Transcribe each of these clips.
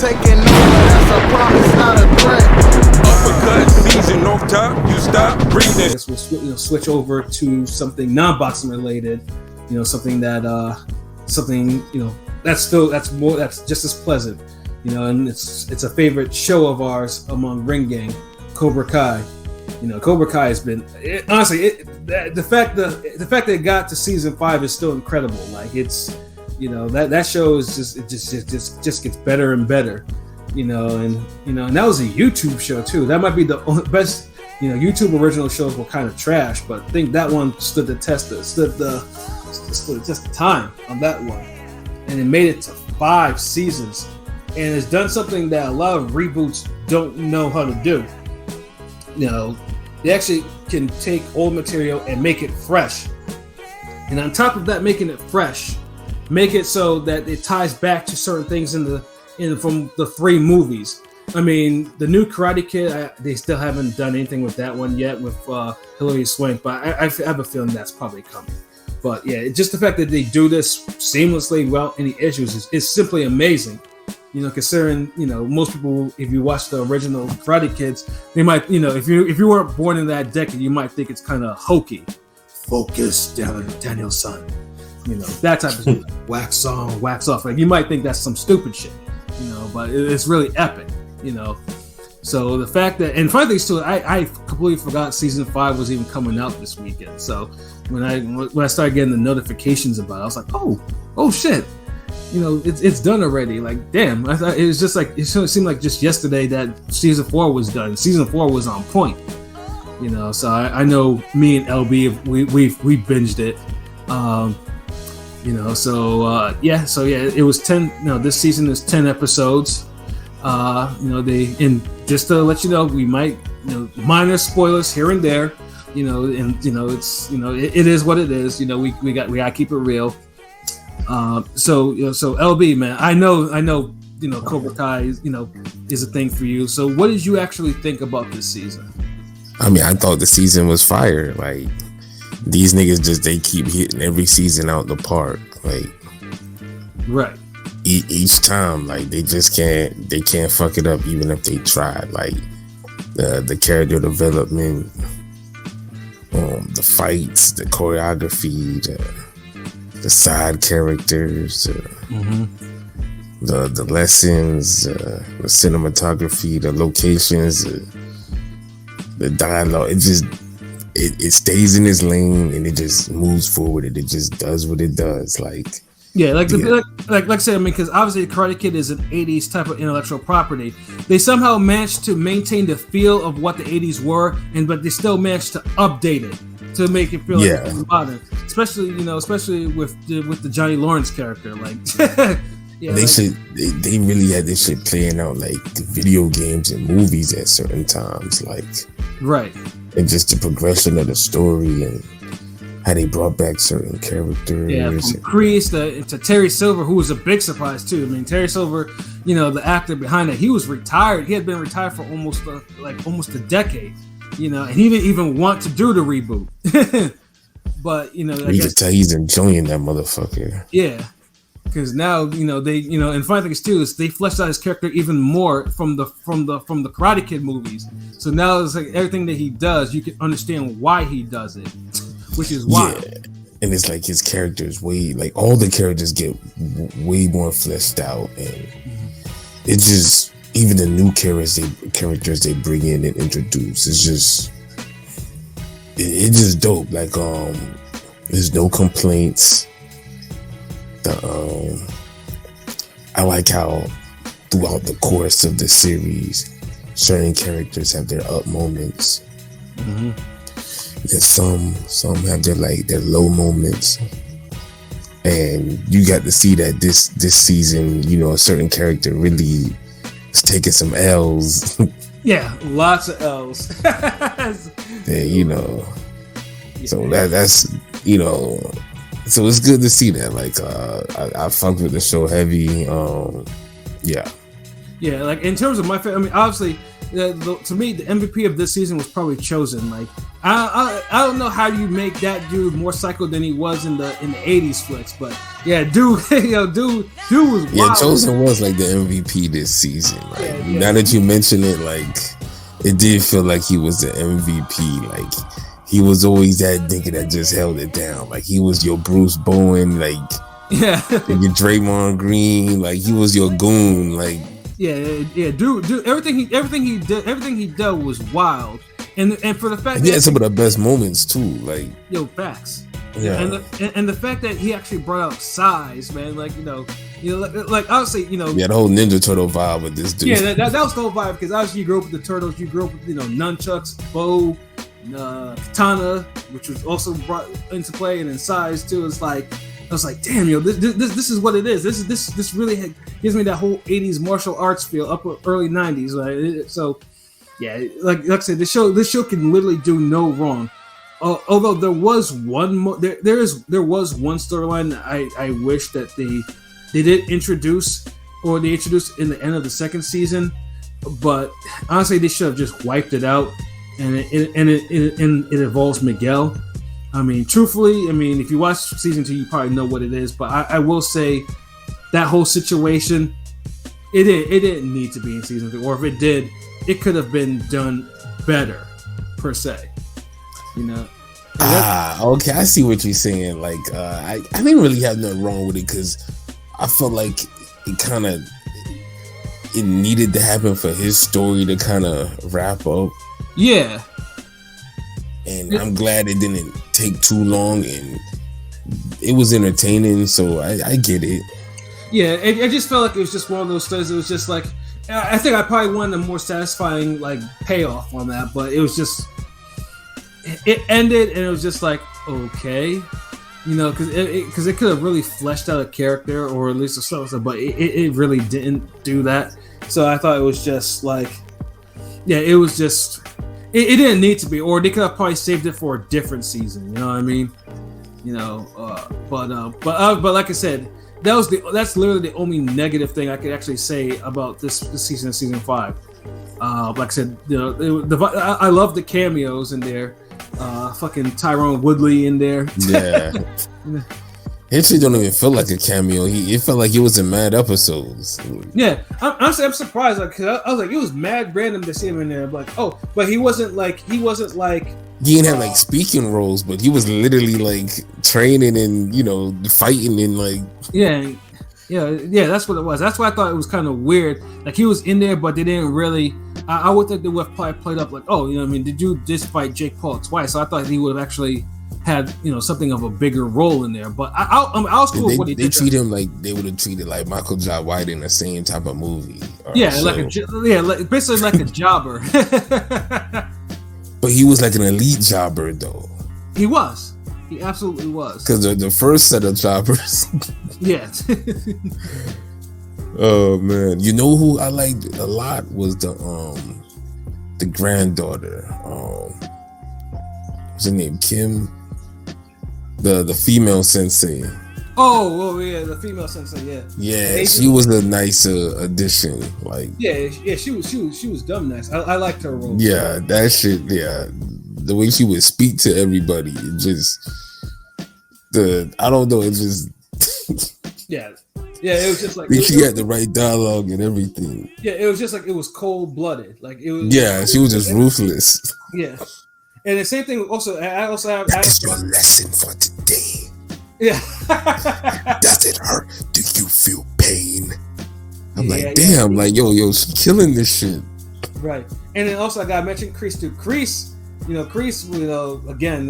taking over, that's a promise, not a threat. Uppercut, season off top, you stop breathing. I guess we'll switch over to something non-boxing related. Something that that's just as pleasant. And it's a favorite show of ours among Ring Gang, Cobra Kai. Cobra Kai has been the fact that it got to season 5 is still incredible. Like it's that show is just gets better and better. And that was a YouTube show too. That might be the best. YouTube original shows were kind of trash, but I think that one stood the test of time on that one, and it made it to 5 seasons, and it's done something that a lot of reboots don't know how to do. They actually can take old material and make it fresh, and on top of that, making it fresh, make it so that it ties back to certain things from the 3 movies. I mean, the new Karate Kid, they still haven't done anything with that one yet with Hilary Swank, but I have a feeling that's probably coming. But yeah, just the fact that they do this seamlessly without any issues is simply amazing. Considering most people, if you watch the original Karate Kids, they might if you weren't born in that decade, you might think it's kind of hokey. Focus, Daniel's son. That type of wax on, wax off. Like you might think that's some stupid shit. But it's really epic. So the fact that, and finally too, I completely forgot season 5 was even coming out this weekend. So when I started getting the notifications about it, I was like, oh shit, it's done already. Like, damn, I thought it was just like, it seemed like just yesterday that season 4 was done. Season 4 was on point. So I know me and LB, we binged it. So it was 10. This season is 10 episodes. Just to let you know, we might, minor spoilers here and there, it's, it is what it is. We gotta keep it real. So LB, man, I know, Cobra Kai, is a thing for you. So what did you actually think about this season? I mean, I thought the season was fire. Like these niggas they keep hitting every season out the park. Like, right. Each time, like they can't fuck it up even if they try. Like the character development, the fights, the choreography, the side characters, the lessons, the cinematography, the locations, the dialogue. It stays in its lane and it just moves forward and it just does what it does. Like. Yeah, like I said, I mean, because obviously Karate Kid is an 80s type of intellectual property. They somehow managed to maintain the feel of what the 80s were, but they still managed to update it to make it feel like it's modern. Especially with the Johnny Lawrence character. Like, they really had this shit playing out like the video games and movies at certain times, like right, and just the progression of the story and how they brought back certain characters. Yeah, from Kreese to Terry Silver, who was a big surprise too. I mean, Terry Silver, the actor behind it, he was retired. He had been retired for almost a decade. And he didn't even want to do the reboot. But you can tell he's enjoying that motherfucker. Yeah, because now they and funny thing is too is they fleshed out his character even more from the Karate Kid movies. So now it's like everything that he does, you can understand why he does it. Which is wild. Yeah. And it's like his characters all the characters get way more fleshed out, and it's just even the new characters they bring in and introduce. It's just it's just dope. Like there's no complaints. I like how throughout the course of the series, certain characters have their up moments. That some have their low moments, and you got to see that this season, a certain character really is taking some L's. Yeah, lots of L's. So that's so it's good to see that. Like I fucked with the show heavy. Yeah, like in terms of my favorite, I mean, obviously, to me, the MVP of this season was probably Chosen. Like, I don't know how you make that dude more psycho than he was in the 80s flicks, but yeah, dude, dude was wild. Yeah, Chosen was like the MVP this season. Like, now that you mention it, like, it did feel like he was the MVP. Like, he was always that nigga that just held it down. Like, he was your Bruce Bowen, like, your Draymond Green, like, he was your goon, like. Yeah, dude, everything he did was wild, and for the fact he had some of the best moments too, like facts. Yeah, and the fact that he actually brought out size, man, like like obviously, the whole Ninja Turtle vibe with this dude. Yeah, that was the whole vibe, because obviously you grew up with the Turtles, you grew up with nunchucks, bow, katana, which was also brought into play, and then size too. It's like, I was like, damn, this is what it is. This really gives me that whole 80s martial arts feel, up early 90s. Like, so, yeah, like I said, this show can literally do no wrong. Although there was one there was one storyline that I wish that they did introduce, or they introduced in the end of the second season, but honestly they should have just wiped it out, and it involves Miguel. I mean, truthfully, if you watch season 2, you probably know what it is. But I will say that whole situation, it didn't need to be in season 3, or if it did, it could have been done better, per se. Okay, I see what you're saying. Like, I didn't really have nothing wrong with it, because I felt like it needed to happen for his story to kind of wrap up. Yeah. And I'm glad it didn't take too long, and it was entertaining, so I get it. Yeah, it just felt like it was just one of those stories. It was just like, I think I probably wanted a more satisfying like payoff on that, but it was just, it ended and it was just like, okay, because it could have really fleshed out a character, or at least a stuff, but it really didn't do that. So I thought it was just like, yeah, it was just. It didn't need to be, or they could have probably saved it for a different season. You know what I mean? But like I said, that's literally the only negative thing I could actually say about this season of season 5. Like I said, I love the cameos in there. Fucking Tyrone Woodley in there. Yeah. It actually don't even feel like a cameo. It felt like he was in mad episodes. Yeah, honestly, I'm surprised. Like, cause I was like, it was mad random to see him in there. Like, oh, but he wasn't like. He didn't have like speaking roles, but he was literally like training and fighting and like. Yeah. That's what it was. That's why I thought it was kind of weird. Like, he was in there, but they didn't really. I would think they would have probably played up like, oh, did you just fight Jake Paul twice? So I thought he would have actually had something of a bigger role in there, but I was cool with what he did. They treat him like they would have treated like Michael Jai White in the same type of movie. Basically like a jobber. But he was like an elite jobber, though. He was. He absolutely was. Because the first set of jobbers. Yeah. Oh man, who I liked a lot was the granddaughter. What's her name? Kim. The female sensei. Oh yeah, the female sensei. Yeah. Yeah, she was a nice addition. Like. Yeah, she was dumb nice. I liked her role. Yeah, that shit. Yeah, the way she would speak to everybody, it just I don't know. It just. Yeah. Yeah, it was just like she had the right dialogue and everything. Yeah, it was just like it was cold-blooded. Like it was. Yeah, she was just ruthless. Yeah. And the same thing. Also, I also have. That is your lesson for today. Yeah. Does it hurt? Do you feel pain? I'm like, damn, like yo, she killing this shit. Right. And then also I gotta mention Kreese too. Kreese, again,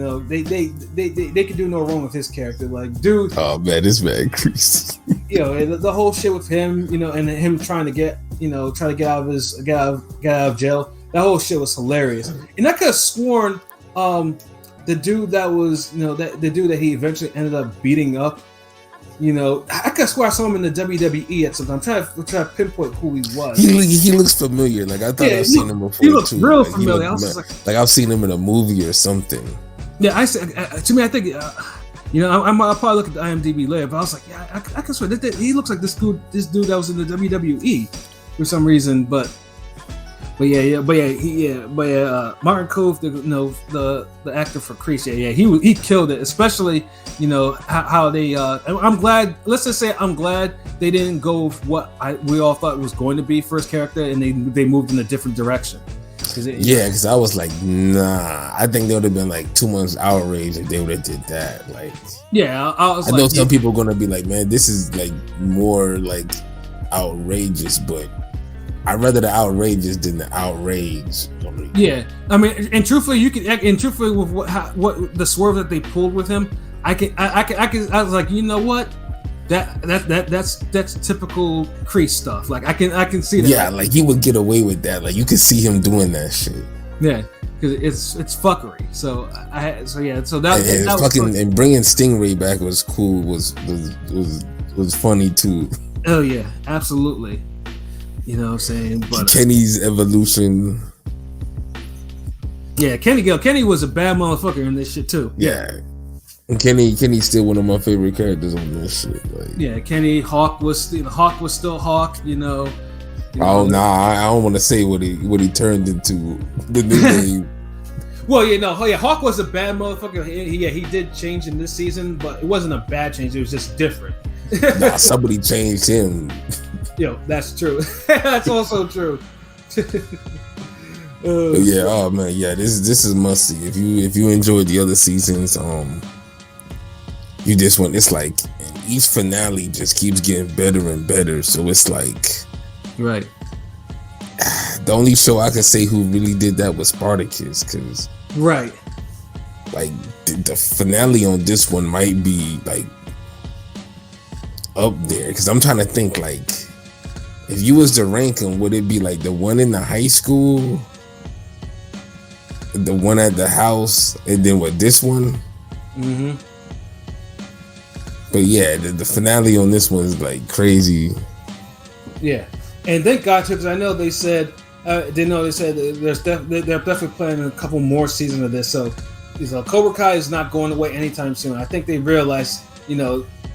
they could do no wrong with his character. Like, dude. Oh man, this man Kreese. The whole shit with him, and him trying to get out of jail. That whole shit was hilarious, and I could have sworn the dude that was, the dude that he eventually ended up beating up, I could have sworn I saw him in the WWE at some time. I'm trying to pinpoint who he was. He looks familiar. Like I thought I've seen him before. He looks real familiar. Like I've seen him in a movie or something. Yeah, I think. I'll probably look at the IMDb later, but I was like, yeah, I can swear that he looks like this dude that was in the WWE for some reason, but Martin Cove, the actor for Kreese, he killed it. Especially, how they. I'm glad. Let's just say I'm glad they didn't go with what we all thought it was going to be for his character, and they moved in a different direction. Because I was like, nah. I think they would have been like too much outrage if they would have did that. Like, I know some people are gonna be like, man, this is like more like outrageous, but I'd rather the outrageous than the outrage. Yeah, I mean, and truthfully, with what the swerve that they pulled with him, I was like, you know what? That's typical Kreese stuff. Like I can see that. Yeah, like he would get away with that. Like you could see him doing that shit. Yeah, because it's fuckery. So that fucking and bringing Stingray back was cool. Was funny too. Oh yeah, absolutely. You know what I'm saying? But Kenny's evolution. Yeah, Kenny was a bad motherfucker in this shit too. Yeah. And Kenny's still one of my favorite characters on this shit. Like, yeah, Kenny Hawk was still Hawk. Oh nah, I don't want to say what he turned into the new name. Well, Hawk was a bad motherfucker. He did change in this season, but it wasn't a bad change. It was just different. Nah, somebody changed him. That's true. That's also true. Oh man, this is must see. If you enjoyed the other seasons, you just want, it's like each finale just keeps getting better and better. So it's like, right. The only show I could say who really did that was Spartacus, because right, like the finale on this one might be like up there, because I'm trying to think, like, if you was to rank them, would it be like the one in the high school, the one at the house, and then this one? Mm-hmm. But yeah, the finale on this one is like crazy. Yeah, and thank God too, because I know they said they're definitely planning a couple more seasons of this. So, Cobra Kai is not going away anytime soon. I think they realized,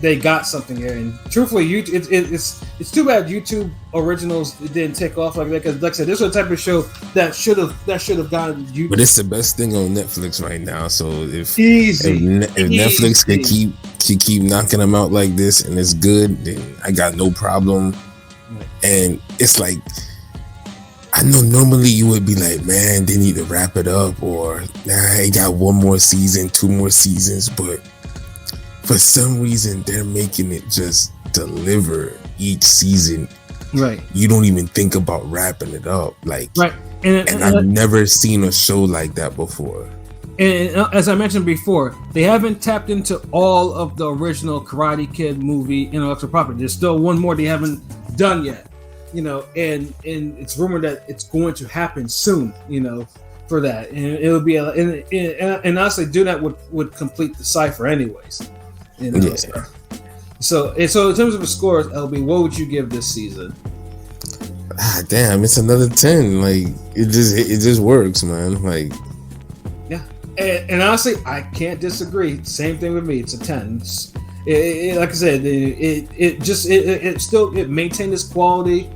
they got something here, and truthfully, it's too bad YouTube originals didn't take off like that. Because, like I said, this was the type of show that should have gotten YouTube. But it's the best thing on Netflix right now. So if Netflix Netflix can keep knocking them out like this, and it's good, then I got no problem. Right. And it's like, I know normally you would be like, man, they need to wrap it up, or nah, I got one more season, 2 more seasons, but for some reason they're making it just deliver each season. Right. You don't even think about wrapping it up. Like, right. And I've never seen a show like that before. And as I mentioned before, they haven't tapped into all of the original Karate Kid movie intellectual property. There's still one more they haven't done yet. And it's rumored that it's going to happen soon, for that. And it'll be and honestly, do that would complete the cipher anyways. Yeah. So in terms of the scores, LB, what would you give this season? Damn, it's another 10. Like it just works, man. Like, yeah, and honestly, I can't disagree. Same thing with me. It's a 10. Like I said, it still maintained its quality,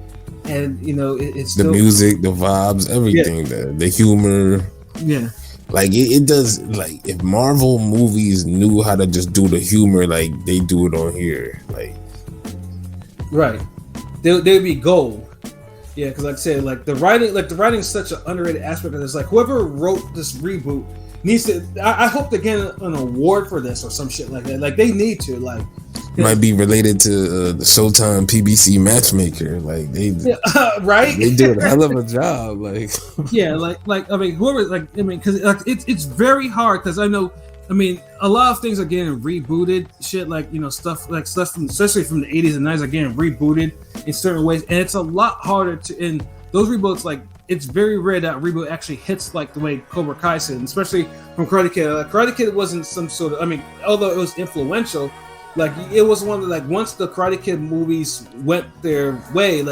and it's still, the music, the vibes, everything, the humor. Yeah. Like it does. Like if Marvel movies knew how to just do the humor, like they do it on here, like right, they'd be gold. Yeah, because like I said, the writing is such an underrated aspect of this. Like whoever wrote this reboot needs to. I hope they get an award for this or some shit like that. Like they need to. Like might be related to the Showtime PBC matchmaker. Like they, right? They do a hell of a job. Like yeah, whoever because it's very hard because I know. I mean, a lot of things are getting rebooted. Shit, stuff from especially from the 80s and 90s are getting rebooted in certain ways, and it's a lot harder to. In those reboots, it's very rare that reboot actually hits like the way Cobra Kai did, especially from Karate Kid. Karate Kid wasn't some sort of. I mean, although it was influential, it was one of once the Karate Kid movies went their way,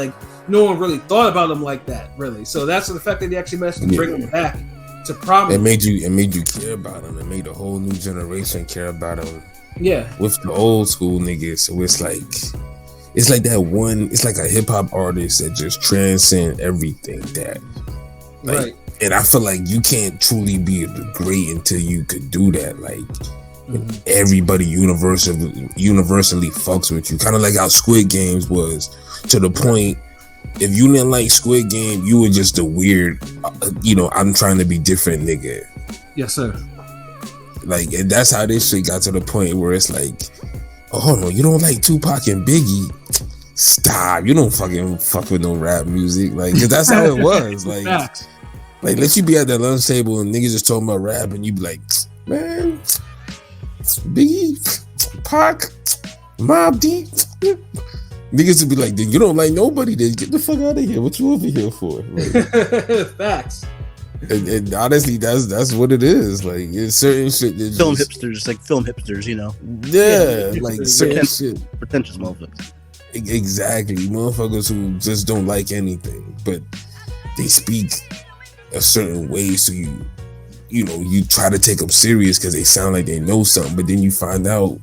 no one really thought about them like that, really. So that's the fact that they actually managed to bring them back to prominence. It made you care about them. It made a whole new generation care about them. Yeah, with the old school niggas. So it's like that one. It's like a hip hop artist that just transcend everything. That Like, Right. and I feel like you can't truly be great until you could do that. Like, everybody universally fucks with you. Kind of like how Squid Games was, to the point, if you didn't like Squid Game, you were just a weird, I'm trying to be different nigga. Yes, sir. Like, and that's how this shit got to the point where it's like, oh, hold on, you don't like Tupac and Biggie? Stop, you don't fucking fuck with no rap music. Like, cause that's how it was. Like, let you be at that lunch table and niggas just talking about rap and you be like, man, Biggie, Pac, Mob Deep. Niggas would be like, you don't like nobody, then get the fuck out of here. What you over here for? Like, Facts. And honestly, that's what it is. Like, it's certain shit that film hipsters, you know. Yeah, like certain shit. Pretentious motherfuckers. Exactly, motherfuckers who just don't like anything, but they speak a certain way, so you try to take them serious because they sound like they know something, but then you find out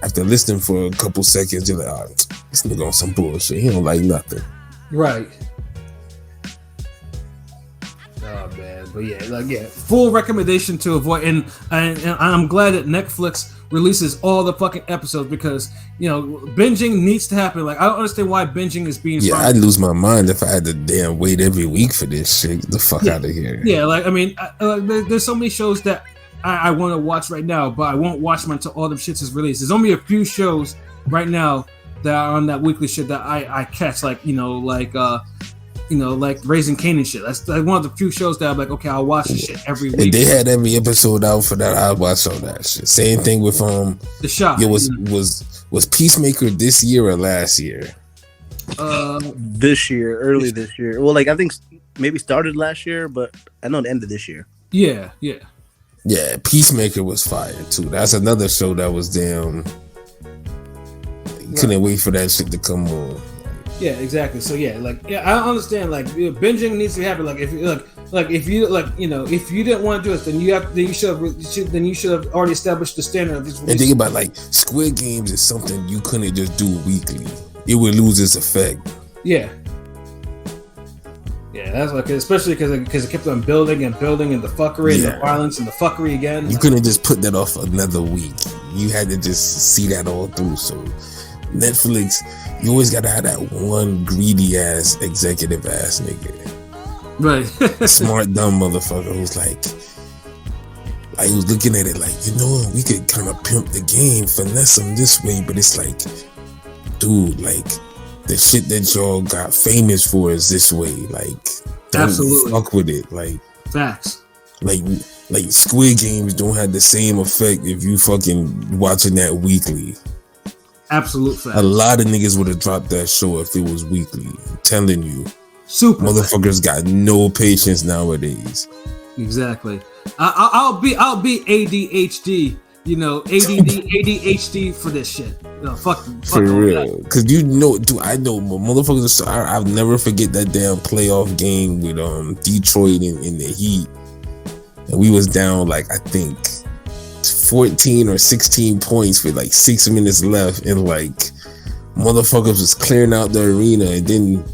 after listening for a couple seconds, you're like, oh, this nigga on some bullshit. He don't like nothing. Right. Oh man, but yeah, full recommendation to avoid, and I'm glad that Netflix releases all the fucking episodes, because binging needs to happen. Like, I don't understand why binging is being. Yeah, I'd lose my mind if I had to damn wait every week for this shit. Get the fuck out of here. Yeah, like, I mean, there's so many shows that I want to watch right now, but I won't watch them until all the shits is released. There's only a few shows right now that are on that weekly shit that I catch, like like Raising Cain and shit. That's like one of the few shows that I'm like, okay, I'll watch this shit every week. And they had every episode out for that. I watched all that shit. Same thing with The Shop. It was Peacemaker this year or last year? This year, early this year. Well, like, I think maybe started last year, but I know the end of this year. Yeah. Yeah, Peacemaker was fire too. That's another show that was damn. You couldn't wait for that shit to come on. Yeah, exactly. So I understand. Like, binging needs to happen. Like, if you didn't want to do it, then you should have already established the standard of this. And think about, like, Squid Games is something you couldn't just do weekly. It would lose its effect. Yeah. Yeah, that's like, especially because it kept on building and the fuckery and the violence and the fuckery again. You couldn't just put that off another week. You had to just see that all through. So Netflix, you always gotta have that one greedy ass executive ass nigga, right? Smart dumb motherfucker who's like he was looking at it like, we could kind of pimp the game, finesse them this way, but it's like, dude, like, the shit that y'all got famous for is this way. Like, don't fuck with it. Like, facts. Like Squid Games don't have the same effect if you fucking watching that weekly. Absolute fact. A lot of niggas would have dropped that show if it was weekly. I'm telling you. Super. Motherfuckers got no patience nowadays. Exactly. I'll be ADHD. ADHD for this shit. Fuck for real. Because dude, I know motherfuckers. I'll never forget that damn playoff game with Detroit in the Heat, and we was down like, I think 14 or 16 points with like 6 minutes left, and like motherfuckers was clearing out the arena, and then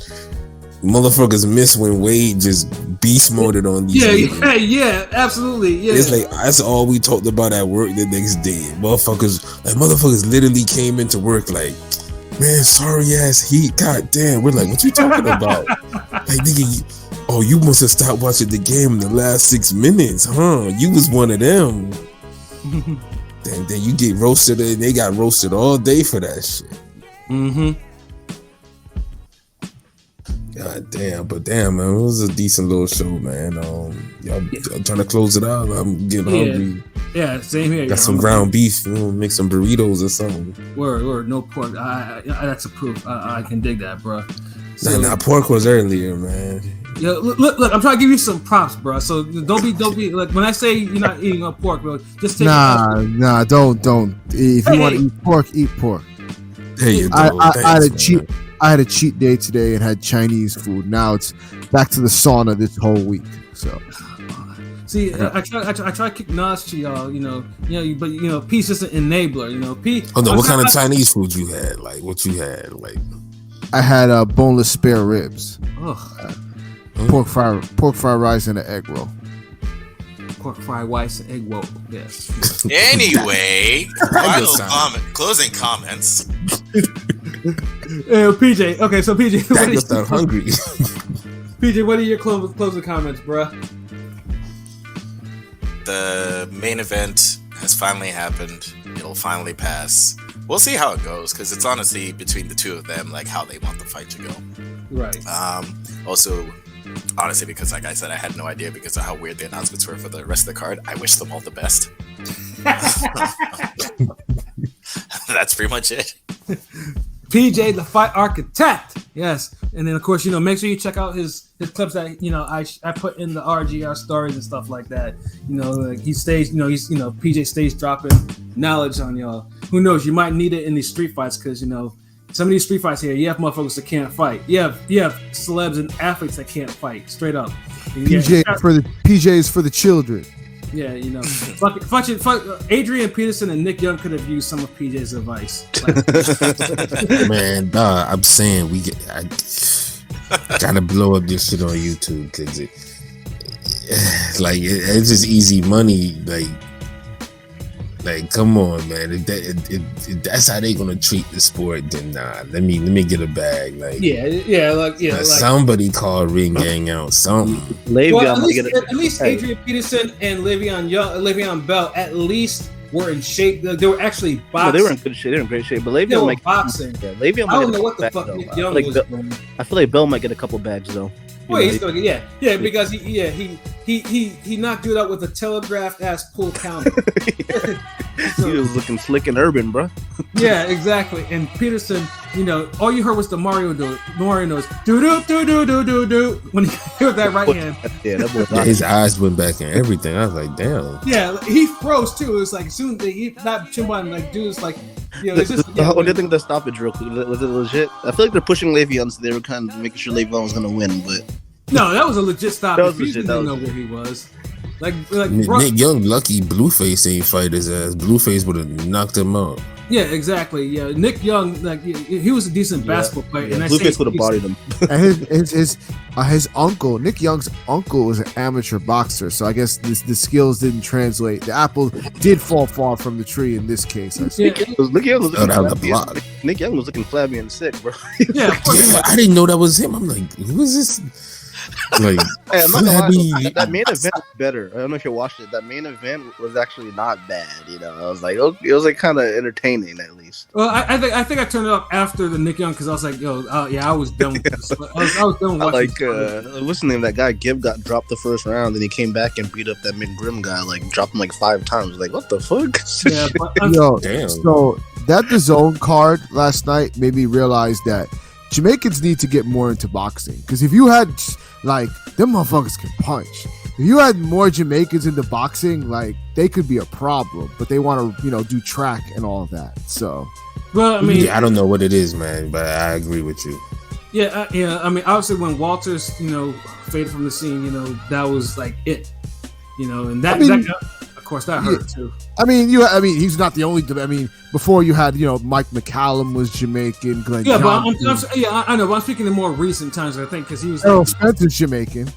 motherfuckers missed when Wade just beast moded on these. Yeah, absolutely. Yeah, it's like, that's all we talked about at work the next day. Motherfuckers literally came into work like, man, sorry ass Heat, goddamn. We're like, what you talking about? Like, nigga, you must have stopped watching the game in the last 6 minutes, huh? You was one of them. Then you get roasted, and they got roasted all day for that shit. Mm-hmm. God damn, but damn, man, it was a decent little show, man. Y'all trying to close it out. I'm getting hungry. Yeah, same here. Got some ground beef. Make some burritos or something. Word, no pork. That's a proof. I can dig that, bro. So, nah, pork was earlier, man. Yeah, look, I'm trying to give you some props, bro. So don't be like, when I say you're not eating a pork, bro, just take Nah, don't. If you want to eat pork. There you go. I had a cheat day today and had Chinese food. Now it's back to the sauna this whole week. So, see, I try to kick Nas to y'all, but Peace is an enabler, Pete. Oh no, what kind of Chinese food you had? Like, what you had? Like, I had boneless spare ribs. Oh, Pork fried rice, and an egg roll. Pork fried rice and egg roll. Yes. Anyway, closing comments. PJ. Okay, so PJ. That just sound hungry. PJ, what are your closing comments, bruh? The main event has finally happened. It'll finally pass. We'll see how it goes, because it's honestly between the two of them, like how they want the fight to go. Right. Also, honestly, because like I said, I had no idea because of how weird the announcements were for the rest of the card. I wish them all the best. That's pretty much it. PJ, the fight architect. Yes. And then of course, make sure you check out his clips that I put in the RGR stories and stuff like that. Like he stays, PJ stays dropping knowledge on y'all. Who knows? You might need it in these street fights because some of these street fights here, you have motherfuckers that can't fight. You have celebs and athletes that can't fight. Straight up. PJs for the children. Yeah, fuck Adrian Peterson and Nick Young could have used some of PJ's advice. Man, I'm saying I gotta blow up this shit on YouTube because it's just easy money. Like, come on, man. If that's how they gonna treat the sport, then nah. Let me get a bag. Somebody call Ring Gang out. Something. At least Adrian Peterson and Le'Veon Bell at least were in shape. They were actually boxing. No, they were in good shape. They were in great shape. But Le'Veon might boxing. Yeah, Le'Veon I don't know what the fuck Nick Young was doing. I feel like Bell might get a couple bags though. Well, he's gonna because he knocked dude out with a telegraphed ass pull counter. He was looking slick and urban, bro. Yeah, exactly. And Peterson, all you heard was the Mario noise, do do do do do do do when he hit that right hand. Yeah, that boy. His eyes went back and everything. I was like, damn. Yeah, he froze too. It was like as soon as he that chin button, like dude's like. What do you think the stoppage real quick? Was it legit? I feel like they're pushing Le'Veon, so they were kind of making sure Le'Veon was gonna win, but no, that was a legit stoppage. He didn't know where he was. Like Nick Young, lucky Blueface ain't fight his ass. Blueface would have knocked him out. Yeah, exactly. Yeah, Nick Young, he was a decent basketball player, and Blueface would have bodied him. And his uncle, Nick Young's uncle, was an amateur boxer, so I guess the skills didn't translate. The apple did fall far from the tree in this case. Nick Young was looking flabby and sick, bro. Yeah, I didn't know that was him. I'm like, who is this? Like, hey, I'm not gonna lie, that main event was better. I don't know if you watched it. That main event was actually not bad. I was like, it was like kind of entertaining at least. Well, I think I turned it up after the Nick Young because I was like, I was done with this. I was done watching. What's the name? That guy Gibb got dropped the first round, and he came back and beat up that McGrim guy. Like dropped him like 5 times. Like what the fuck? Yeah, damn. So that DAZN card last night made me realize that Jamaicans need to get more into boxing because if you had them motherfuckers can punch. If you had more Jamaicans into boxing, they could be a problem, but they want to, do track and all of that. So, well, I mean, I don't know what it is, man, but I agree with you. Yeah. I mean, obviously, when Walters, faded from the scene, that was like it, and that of course, that hurt too. I mean, he's not the only. I mean, before you had, Mike McCallum was Jamaican. Glenn Johnson. But I know. But I'm speaking in more recent times. I think because he was. Errol Spencer's Jamaican.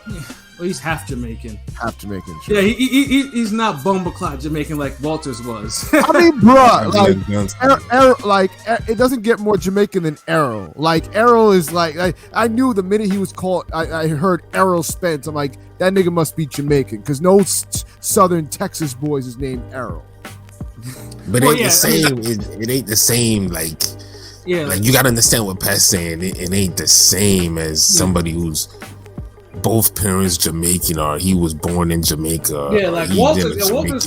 Yeah, well, he's half Jamaican. Half Jamaican. Sure. Yeah, he's not Bombaclot Jamaican like Walters was. I mean, bro, it doesn't get more Jamaican than Errol. Errol is I knew the minute he was called. I heard Errol Spence. I'm like, that nigga must be Jamaican because no Southern Texas boys is named Errol. But it ain't the same. It ain't the same. You gotta understand what Pat's saying. It ain't the same as somebody who's both parents Jamaican or he was born in Jamaica. Yeah, like Walters. Walters.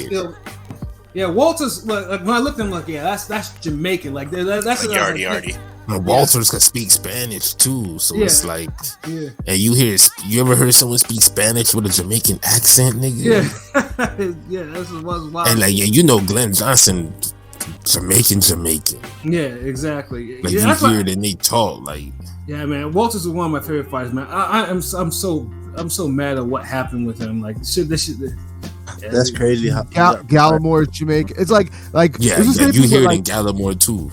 Like when I looked at him, that's Jamaican. Like that's Yardy. Walters can speak Spanish too, so it's like, and you ever heard someone speak Spanish with a Jamaican accent, nigga? Yeah, this was wild. And Glenn Johnson, Jamaican. Yeah, exactly. You hear it and they talk Yeah, man, Walters is one of my favorite fighters, man. I'm so mad at what happened with him. That's crazy. Gallimore is Jamaican. It's like you hear it in Gallimore too.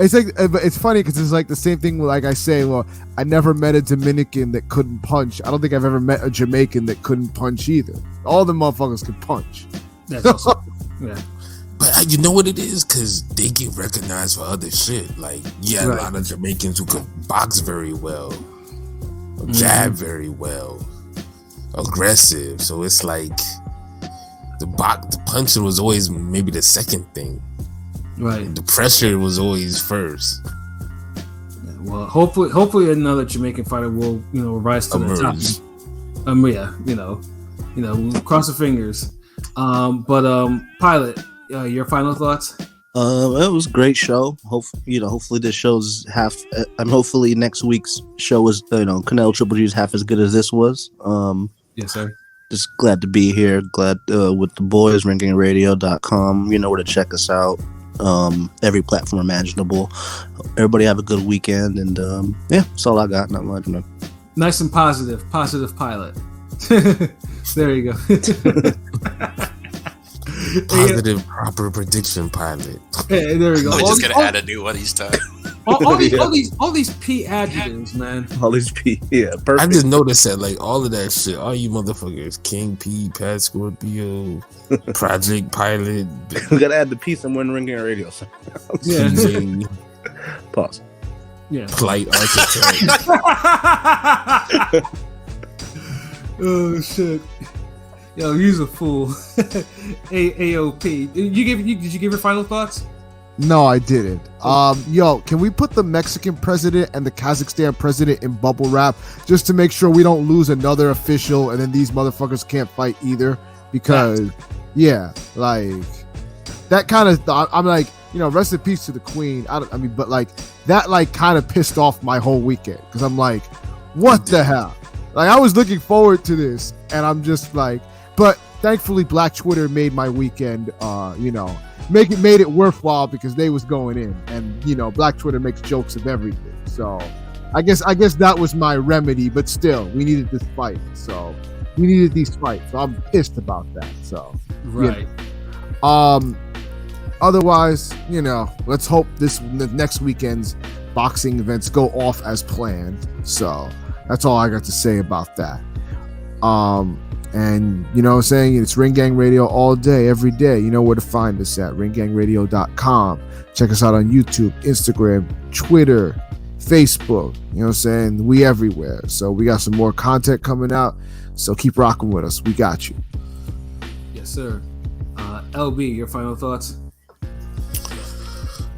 It's like, but it's funny because it's like the same thing. Like I say, well, I never met a Dominican that couldn't punch. I don't think I've ever met a Jamaican that couldn't punch either. All the motherfuckers can punch. That's awesome. Yeah. But you know what it is? Because they get recognized for other shit. Like, a lot of Jamaicans who could box very well, jab very well, aggressive. So it's like the punching was always maybe the second thing. Right. The pressure was always first. Yeah, well, hopefully another Jamaican fighter will, rise to the top. Cross the fingers. Pilot, your final thoughts? It was a great show. Hopefully this show's hopefully next week's show is, Canelo Triple G is half as good as this was. Yes, sir. Just glad to be here. Glad with the boys, ringgangradio.com. You know where to check us out. Every platform imaginable. Everybody have a good weekend, and that's all I got. Not much, man. Nice and positive Pilot. There you go. Positive, proper prediction pilot. Hey, there we go. We're just gonna add a new one each time. all these P adjectives, man. All these P, yeah, perfect. I just noticed that, like, all of that shit, all you motherfuckers, King P, Pat Scorpio, Project Pilot. We gotta add the P somewhere in Ring Gang Radio. Yeah. PJ, Pause. Yeah. Plight Architect. Oh shit. Yo, you's a fool. AOP. Did you give your final thoughts? No, I didn't. Can we put the Mexican president and the Kazakhstan president in bubble wrap just to make sure we don't lose another official and then these motherfuckers can't fight either? Because, that kind of, I'm like, rest in peace to the queen. But like, that like kind of pissed off my whole weekend because I'm like, what the hell? Like, I was looking forward to this and I'm just like, but thankfully Black Twitter made my weekend, made it worthwhile because they was going in, and Black Twitter makes jokes of everything. So I guess that was my remedy, but still we needed this fight. So we needed these fights. So I'm pissed about that. So right. Otherwise, let's hope the next weekend's boxing events go off as planned. So that's all I got to say about that. And what I'm saying, it's Ring Gang Radio all day, every day. You know where to find us at ringgangradio.com. Check us out on YouTube, Instagram, Twitter, Facebook. You know what I'm saying? We everywhere. So we got some more content coming out. So keep rocking with us. We got you. Yes, sir. LB, your final thoughts?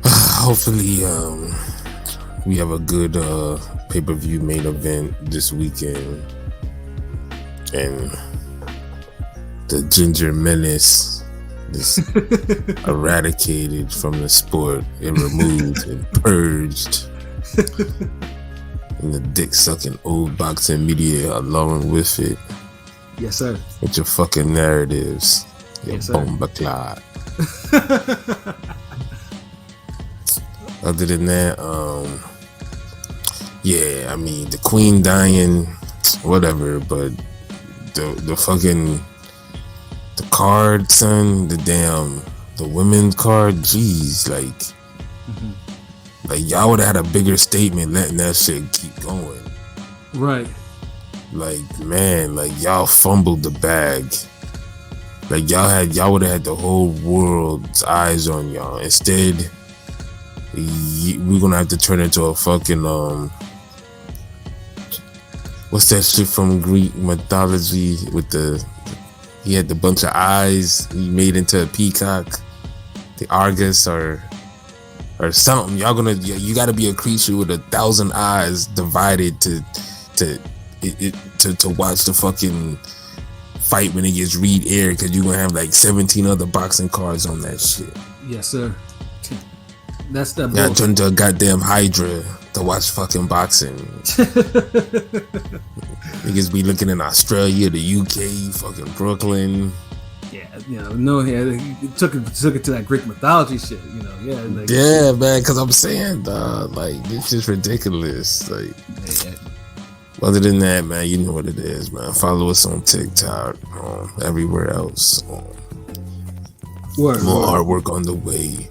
Hopefully, we have a good pay-per-view main event this weekend. And the Ginger Menace is eradicated from the sport and removed and purged. And the dick-sucking old boxing media along with it. Yes, sir. With your fucking narratives. Your bomba clot. Other than that, the queen dying, whatever, but the fucking the card, son, the women's card, jeez, like y'all would have had a bigger statement letting that shit keep going. Right. Like, man, like y'all fumbled the bag. Like y'all would have had the whole world's eyes on y'all. Instead, we're gonna have to turn into a fucking what's that shit from Greek mythology with he had the bunch of eyes, he made into a peacock, the Argus or something. You gotta be a creature with 1,000 eyes divided to watch the fucking fight when it gets aired, because you're gonna have like 17 other boxing cards on that shit. Yes, sir. That's that. Yeah, turn to a goddamn Hydra to watch fucking boxing. Niggas be looking in Australia, the UK, fucking Brooklyn. Yeah, it took it to that Greek mythology shit, Like, yeah, man, because I'm saying, like, this is ridiculous. Like, other than that, man, you know what it is, man. Follow us on TikTok, everywhere else. More artwork on the way.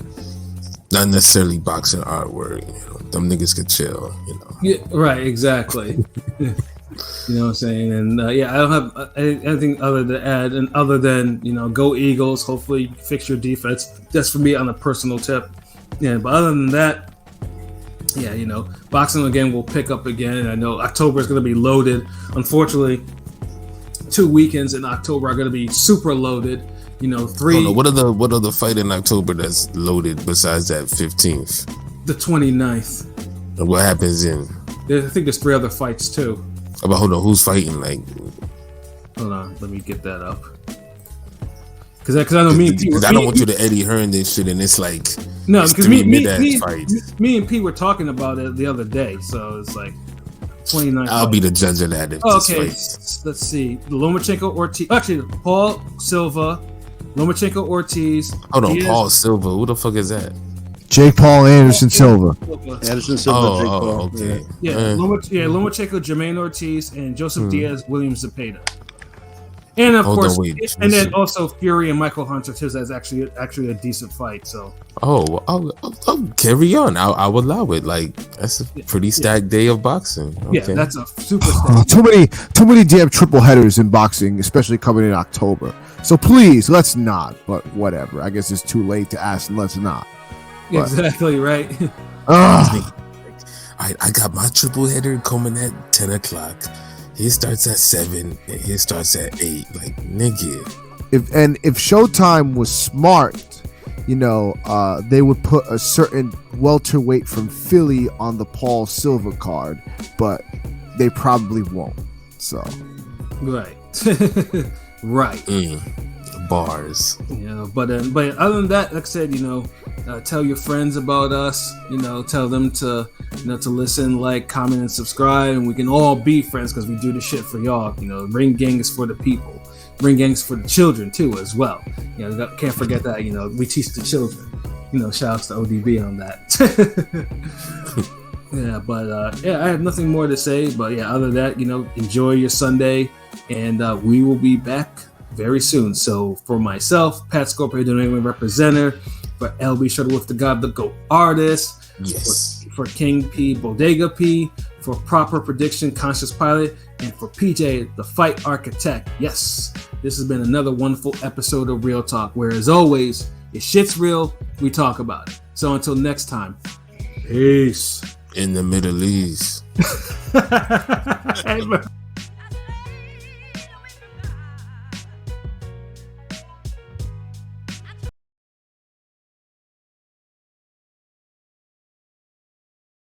Not necessarily boxing artwork. Them niggas could chill. Yeah, right, exactly. You know what I'm saying? And I don't have anything other to add, and other than go Eagles. Hopefully, fix your defense. That's for me on a personal tip. Yeah, but other than that, boxing again will pick up again. I know October is going to be loaded. Unfortunately, 2 weekends in October are going to be super loaded. 3. What are the fight in October that's loaded besides that 15th? The 29th. And what happens then? I think there's 3 other fights too. But hold on, who's fighting? Like, hold on, let me get that up. Because I know me and P. I don't want you to Eddie Hearn this shit, and it's like no, because me and P were talking about it the other day, so it's like 29. I'll be the judge of that. Okay, let's see. Lomachenko Ortiz. Actually, Paul Silva, Lomachenko Ortiz. Hold on, Paul Silva. Who the fuck is that? Jake Paul Anderson Silva. Anderson Silva. Jake Paul. Okay. Yeah, Lomachenko, Jermaine Ortiz, and Joseph Diaz, William Zepeda. And of course, and then also Fury and Michael Hunter too. That's actually a decent fight. So. Oh, I'll carry on. I'll allow it. Like that's a pretty stacked day of boxing. Okay. Yeah, that's a super stacked. Too many damn triple headers in boxing, especially coming in October. So please, let's not. But whatever. I guess it's too late to ask, and let's not. But, exactly right. I got my triple header coming at 10 o'clock. He starts at 7 and he starts at 8. Like, nigga. If Showtime was smart, they would put a certain welterweight from Philly on the Paul Silva card, but they probably won't. So, right, right. Bars. But other than that, like I said, tell your friends about us. Tell them to to listen, like, comment, and subscribe, and we can all be friends because we do this shit for y'all. Ring Gang is for the people. Ring Gang is for the children too, as well. Can't forget that. We teach the children. Shout outs to ODB on that. I have nothing more to say. But other than that, enjoy your Sunday, and we will be back very soon. So for myself, Pat Scorpio, the New England representative, for LB Shuttleworth, the God, the GOAT artist, yes, for King P, Bodega P, for Proper Prediction, Conscious Pilot, and for PJ, the Fight Architect. Yes, this has been another wonderful episode of Real Talk, where as always, if shit's real, we talk about it. So until next time, peace. In the Middle East. Hey,